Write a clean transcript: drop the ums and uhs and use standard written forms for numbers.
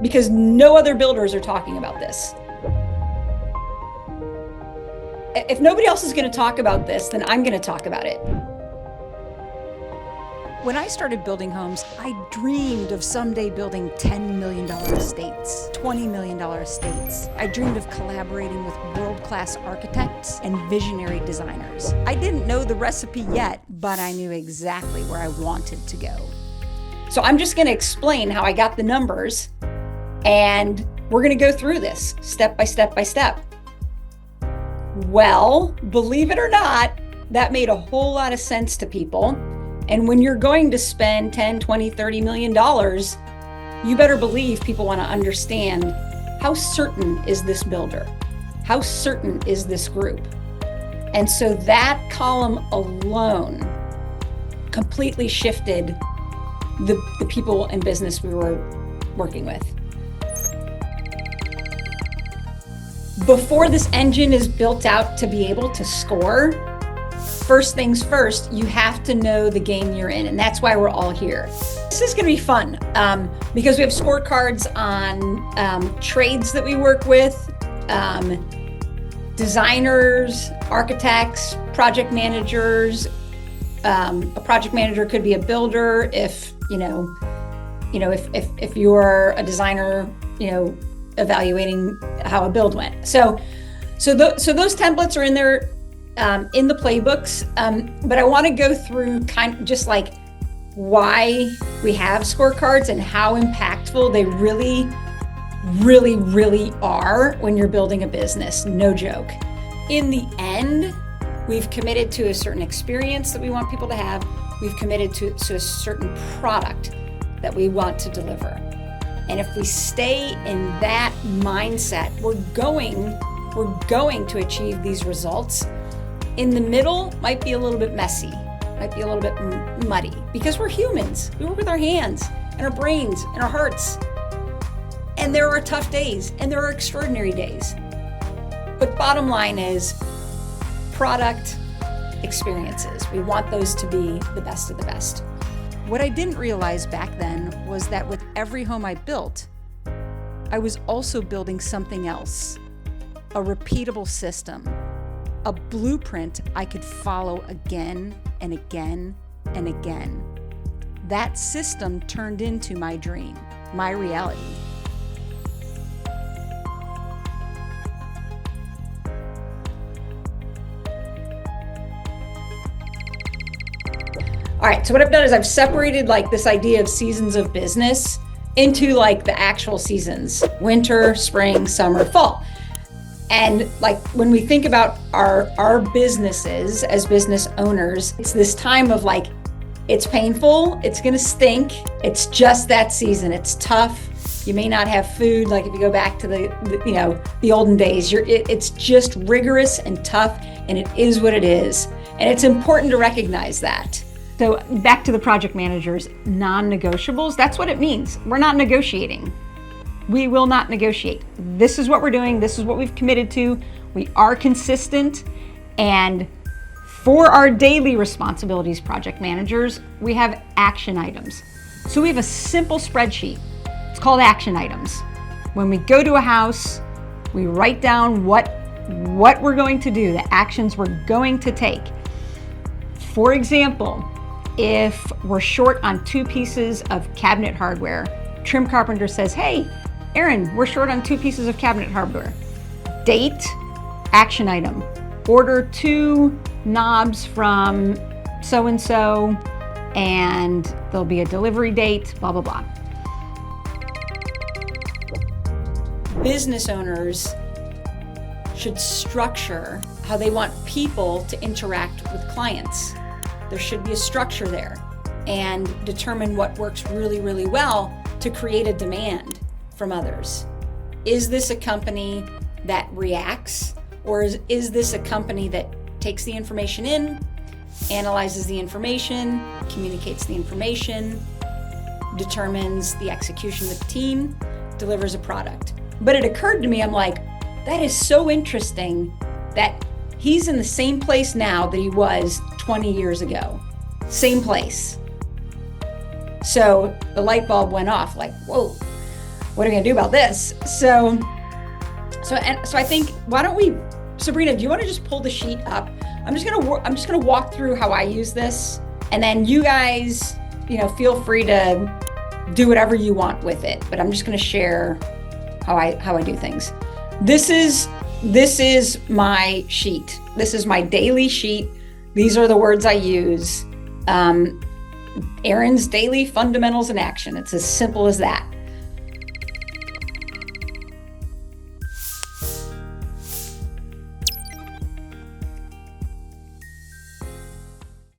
because no other builders are talking about this. If nobody else is going to talk about this, then I'm going to talk about it. When I started building homes, I dreamed of someday building $10 million estates, $20 million estates. I dreamed of collaborating with world-class architects and visionary designers. I didn't know the recipe yet, but I knew exactly where I wanted to go. So I'm just going to explain how I got the numbers, and we're going to go through this step by step by step. Well, believe it or not, that made a whole lot of sense to people. And when you're going to spend 10, 20, 30 million dollars, you better believe people want to understand, how certain is this builder? How certain is this group? And so that column alone completely shifted the people and business we were working with. Before this engine is built out to be able to score, first things first, you have to know the game you're in, and that's why we're all here. This is gonna be fun because we have scorecards on trades that we work with, designers, architects, project managers. A project manager could be a builder if if you're a designer, evaluating how a build went. So those templates are in there. In the playbooks, but I want to go through kind of just like why we have scorecards and how impactful they really, really, really are when you're building a business. No joke. In the end, we've committed to a certain experience that we want people to have. We've committed to a certain product that we want to deliver. And if we stay in that mindset, we're going to achieve these results. In the middle might be a little bit messy, might be a little bit muddy, because we're humans. We work with our hands and our brains and our hearts. And there are tough days and there are extraordinary days. But bottom line is product experiences. We want those to be the best of the best. What I didn't realize back then was that with every home I built, I was also building something else, a repeatable system. A blueprint I could follow again and again and again. That system turned into my dream, my reality. All right, so what I've done is I've separated like this idea of seasons of business into like the actual seasons: winter, spring, summer, fall. And like when we think about our businesses as business owners, it's this time of like, it's painful, it's gonna stink, it's just that season, it's tough. You may not have food, like if you go back to the olden days, it's just rigorous and tough, and it is what it is. And it's important to recognize that. So back to the project managers, non-negotiables, that's what it means. We're not negotiating. We will not negotiate. This is what we're doing. This is what we've committed to. We are consistent. And for our daily responsibilities, project managers, we have action items. So we have a simple spreadsheet. It's called action items. When we go to a house, we write down what we're going to do, the actions we're going to take. For example, if we're short on 2 pieces of cabinet hardware, trim carpenter says, "Hey, Erin, we're short on 2 pieces of cabinet hardware." Date, action item. Order 2 knobs from so-and-so, and there'll be a delivery date, blah, blah, blah. Business owners should structure how they want people to interact with clients. There should be a structure there, and determine what works really, really well to create a demand from others. Is this a company that reacts, or is this a company that takes the information in, analyzes the information, communicates the information, determines the execution with the team, delivers a product? But it occurred to me, I'm like, that is so interesting that he's in the same place now that he was 20 years ago. Same place. So the light bulb went off, like, whoa. what are we gonna do about this? So I think, why don't we, Sabrina, do you want to just pull the sheet up? I'm just gonna walk through how I use this, and then you guys, feel free to do whatever you want with it. But I'm just gonna share how I do things. This is my sheet. This is my daily sheet. These are the words I use. Erin's Daily Fundamentals in Action. It's as simple as that.